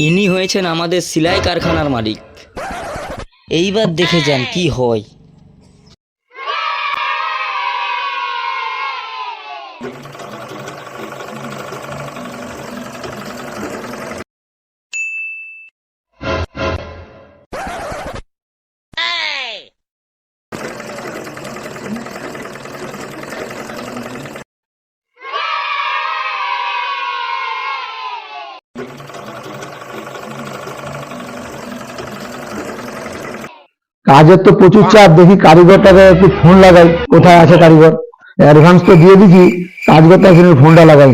ইনি হয়েছেন আমাদের সেলাই কারখানার মালিক। এইবার দেখে যান কি হয়। কাজের তো প্রচুর চাপ, দেখি কারিগরটাকে একটু ফোন লাগাই, কোথায় আছে কারিগর। অ্যাডভান্স তো দিয়ে দিচ্ছি, কাজ করতে আসলে ফোনটা লাগাই।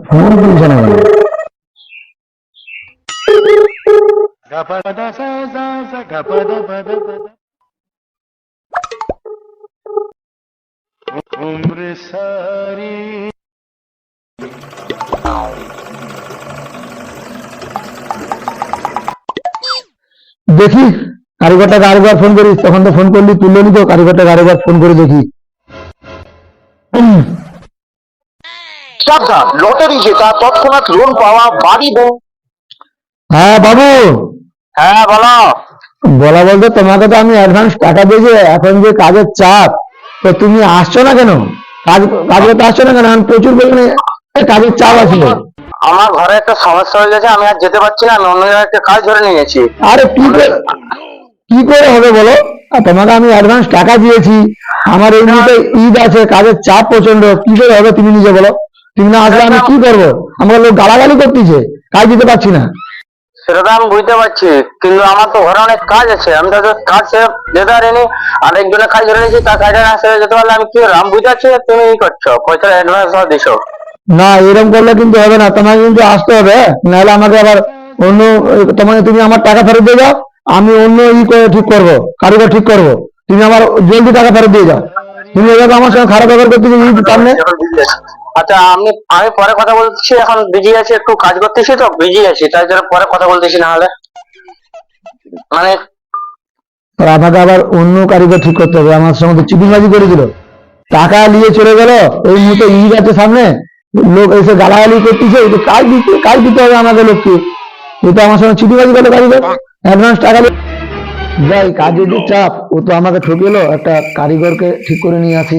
ফোন তুলছে না কেন? দেখি কারিগরটাকে আরেকবার ফোন করিস, তখন তো ফোন করলি তুললো নি, তো কারিগরটাকে আরেকবার ফোন করে দেখি। সাবধান, লটারি জেতা, তৎক্ষণাৎ লোন পাওয়া, বাড়ি হ্যাঁ বাবু, হ্যাঁ বলো। বলা বলতে তোমাকে তো আমি অ্যাডভান্স টাকা দিয়েছি, এখন যে কাজের চাপ, তো তুমি আসছো না কেন? কাজ কাজ করতে আসছো না কেন? এখন প্রচুর পরিমাণে কাজের চাপ আছে। আমার ঘরে একটা সমস্যা হয়ে গেছে, আমি আর যেতে পারছি না, আমি অন্য জায়গায় একটা কাজ ধরে নিয়েছি। আরে কি করে হবে বলো? আর তোমাকে আমি অ্যাডভান্স টাকা দিয়েছি, আমার এই মুহূর্তে ঈদ আছে, কাজের চাপ প্রচন্ড, কি করে হবে তুমি নিজে বলো? তুমি না আসলে আমি কি করবো? আমাকে লোক গালাগালি করতেছে, কাজ দিতে পারছি না। সেটা তো আমি বুঝতে পারছি, কিন্তু আমার তো ঘরে অনেক কাজ আছে, আমি তো কাজ সেরে যেতে পারিনি। আরেকজনের কাজ ধরে নিয়েছি, তার কাজে না সেরে যেতে পারলে আমি কি করবো? আমি বুঝতে পারছি তুমি কি করছো, পয়সা অ্যাডভান্স দিছো। না, এরকম করলে কিন্তু হবে না, তোমাকে কিন্তু আসতে হবে, নাহলে আমাকে আবার অন্য, তোমাকে তুমি আমার টাকা ফেরত দিয়ে যাও, আমি অন্য করে ঠিক করবো, কারিগর ঠিক করবো। তুমি আমার জলদি টাকা ফেরত দিয়ে যাও। তুমি এভাবে আমার সঙ্গে খারাপ ব্যবহার করতেছো ঈদ সামনে। আচ্ছা, আমি পরে কথা বলছি, এখন বিজি আছি, একটু কাজ করতেছি তো, বিজি আছি, তাই জন্য পরে কথা বলতেছি, না হলে মানে আর আমাকে আবার অন্য কারিগর ঠিক করতে হবে, আমার সঙ্গে চিটিংবাজি করে দিল, টাকা নিয়ে চলে গেল। এই মুহূর্তে ঈদ আছে সামনে, লোক এসে গালাগালি করতেছে, কাজ দিতে হবে আমাকে লোককে। এটা আমার সঙ্গে চিটিংবাজি করে কারিগর, অ্যাডভান্স টাকা যাই, কাজের যে চাপ, ও তো আমাকে ঠকিলো। একটা কারিগরকে ঠিক করে নিয়ে আসি,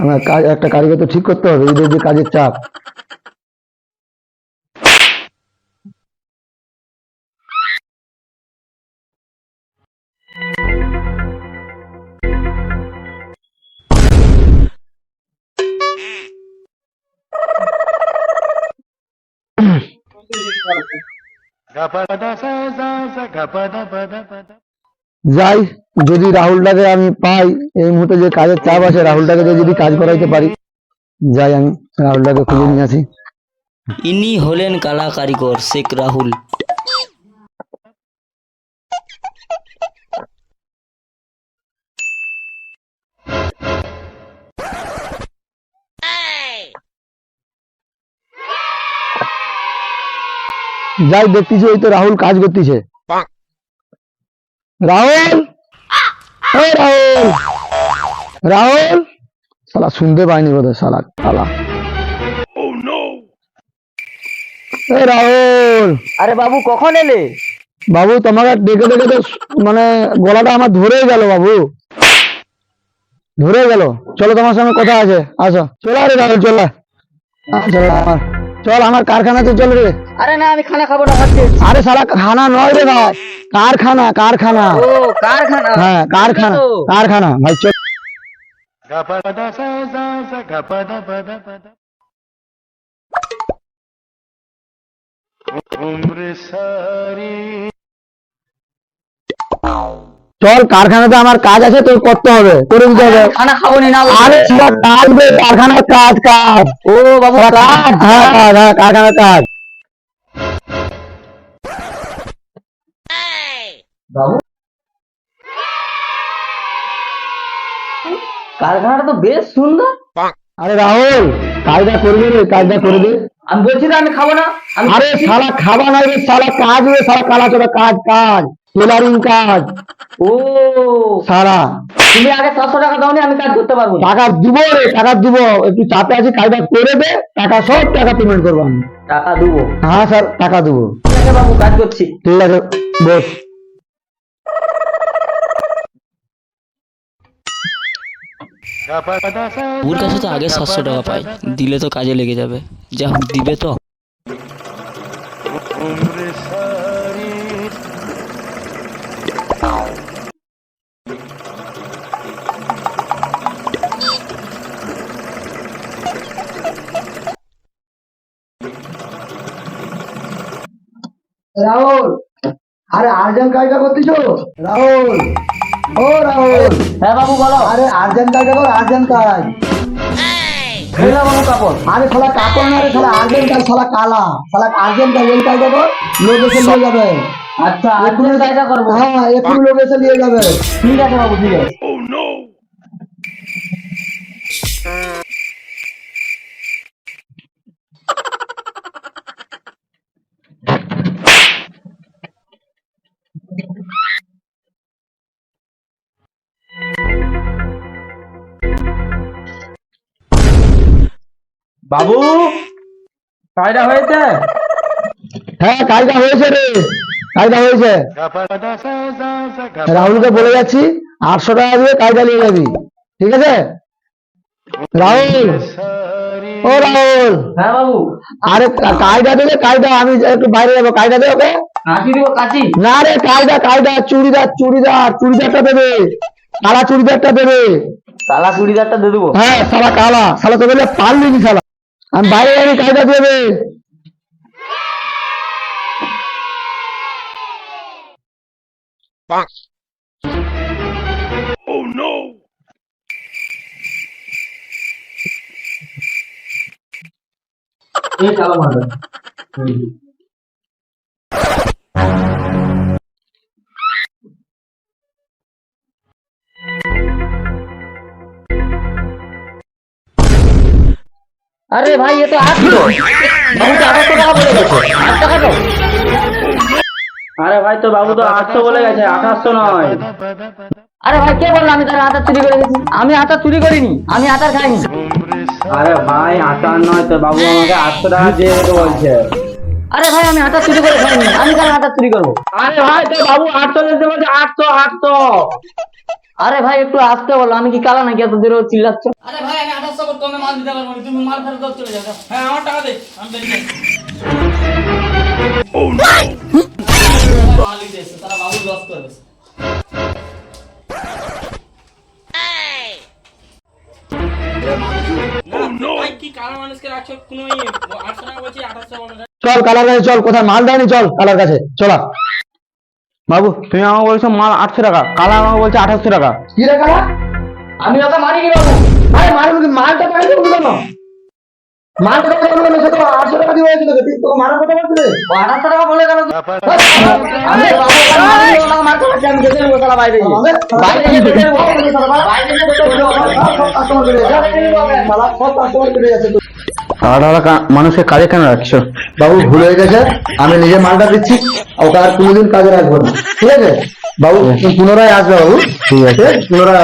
আমার কাজ, একটা কারিগর তো ঠিক করতে হবে, এদের যে কাজের চাপ। যাই, যদি রাহুলটাকে আমি পাই, এই মুহূর্তে যে কাজের চাপ আছে, রাহুলটাকে দিয়ে যদি কাজ করাইতে পারি, যাই আমি রাহুলটাকে খুঁজে নিয়ে আসি। ইনি হলেন কালা কারিগর শেখ রাহুল। যাই, দেখতেছি ওই তো রাহুল কাজ করতেছে। রাহুল, এই রাহুল, রাহুল, শালা শুনতে পাইনি বোধ হয়, শালা শালা। এই রাহুল। আরে বাবু, কখন এলে? বাবু তোমাকে ডেকে ডেকে তো মানে গলাটা আমার ধরে গেল বাবু, ধরে গেল। চলো তোমার সঙ্গে কথা আছে, আসো। চলো, আরে রাহুল চলো, চলো আমার, চল আমার কারখানাতে চল রে। আরে না, আমি খানা খাবো না, ভাবছি। আরে শালা খানা নয় রে ভাই, কারখানা, কারখানা। ও কারখানা, হ্যাঁ কারখানা, কারখানা ভাই, চল। চল, কারখানাতে আমার কাজ আছে, তোর করতে হবে, করে দিতে হবে। খানা খাবো না। আরে শালা কাজ রে, কারখানার কাজ, কাজ। ও বাবু, শালা কাজ, হ্যাঁ কাজ, হ্যাঁ কারখানার কাজ। বাবু, কারখানাটা তো বেশ সুন্দর। আরে রাহুল, কাজটা করবি রে, কাজটা করে দে। আমি বলছি না আমি খাবো না। আরে শালা খাবা নাই রে, শালা কাজ রে, শালা কালা চোরা কাজ, কাজ। টেলারিং কাজ ও সারা। তুমি আগে 700 টাকা দাও নি, আমি কাজ করতে পারবো না। টাকা দিব রে, টাকা দিব, একটু চাপে আছি, কাজটা করে দে, টাকা সব টাকা পেমেন্ট করবো আমি। টাকা দেবো? হ্যাঁ স্যার টাকা দেবো। ঠিক আছে বাবু, কাজ করছি। ঠিক আছে বস। ওর কাছে তো আগে 700 টাকা পাই, দিলে তো কাজে লেগে যাবে। যা হোক, দিবে তো। রাহুল, আরে আর্জেন্ট কাজটা করতেছো? রাহুল, ও রাহুল। হ্যাঁ বাবু বলো। আরে আর্জেন্ট কাজটা কর, আর্জেন্ট কাজ। এই নাও বাবু কাপড়। আরে শালা কাপড় না রে, শালা আর্জেন্ট কাজ, শালা কালা, শালা আর্জেন্ট কাজ, এই কাজটা কর, লোক এসে নিয়ে যাবে। আচ্ছা, আজকে কাজটা করবো। হ্যাঁ এক্ষুনি লোক এসে নিয়ে যাবে। ঠিক আছে বাবু, ঠিক আছে। বাবু, কাজটা হয়েছে? হ্যাঁ কাজটা হয়েছে রে, কাজটা হয়েছে। রাহুলকে বলে যাচ্ছি 800 টাকা দিয়ে কাজটা নিয়ে যাবি, ঠিক আছে? রাহুল, ও রাহুল। হ্যাঁ বাবু। আরে কাজটা দেবে, কাজটা, আমি একটু বাইরে যাবো, কাজটা দেবে ওকে। কাঁচি দিব, কাঁচি? না রে, কাজটা কাজটা, চুড়িদার চুড়িদার চুড়িদারটা দেবে, কালা চুড়িদারটা দেবে। কালা চুড়িদারটা দিয়ে দেবো? হ্যাঁ সালা কালা, সালা তো বলে পারলি নি সালা, আমি বাইরে যাবি, কাজটা দেবে। এই চালো মারবে। अरे भाई ये तो 8 किलो बाबू तो 800 টাকা বলে গেছে। 8 টাকা তো। আরে ভাই, তো বাবু তো 800 বলে গেছে, 800 নয়। আরে ভাই কে বললো আমি তার আটা চুরি করে গেছি? আমি আটা চুরি করিনি, আমি আটার খাইনি। আরে ভাই, 800 নয় তো, বাবু আমাকে 800 টাকা দিয়ে দিতে বলছে। আরে ভাই আমি আটা চুরি করে খাইনি, আমি কার আটা চুরি করবো? আরে ভাই, তো বাবু 800 দিতে বলছে, 800 800। আরে ভাই একটু আসতে বলো, আমি কি কালা নাকি এত জোরে চিল্লাচ্ছ? আরে ভাই আমি 800 কমে মাল দিতে পারবো না, তুমি মাল ফেরত দাও, চলে যাও। হ্যাঁ আমার টাকা দে, আমি দেরি করছি। ও নো, মাল দিতে এসে তারা বাবু লস করে দিয়েছে। ভাই কি কালা মানুষকে রাখছো, কোনো 800 টাকা বলছি 800 বলো না। চল কালার কাছে চল, কোথায় মাল দেয়নি, চল কালার কাছে চলা। বাবু, তুমি আমাকে বলছো মাল 800 টাকা, কালা আমাকে বলছে 800 টাকা। কি রে কালা? আমি ওকে মারিনি বাবু। আরে মারুন কি, মালটা পাইনি কেন? মালটা পাইনি কেন? সে তো 800 টাকা দিয়ে হয়েছিল, তুই তোকে মারার কথা বলছিস রে? ও 800 টাকা বলে গেল। আমি বাবু ওকে মারিনি, ওকে মারতে পারছি, আমি দেখে নেবো শালা বাইরে গিয়ে। বাইরে গিয়ে দেখে নেবো, বাইরে গিয়ে দেখে নেবো। মানুষের কাজে কেন রাখছো? বাবু ভুল হয়ে গেছে, আমি নিজে মালটা দিচ্ছি, ওকে আর কোনোদিন কাজে রাখবো না, ঠিক আছে? বাবু তুমি পুনরায় আসবে বাবু, ঠিক আছে পুনরায়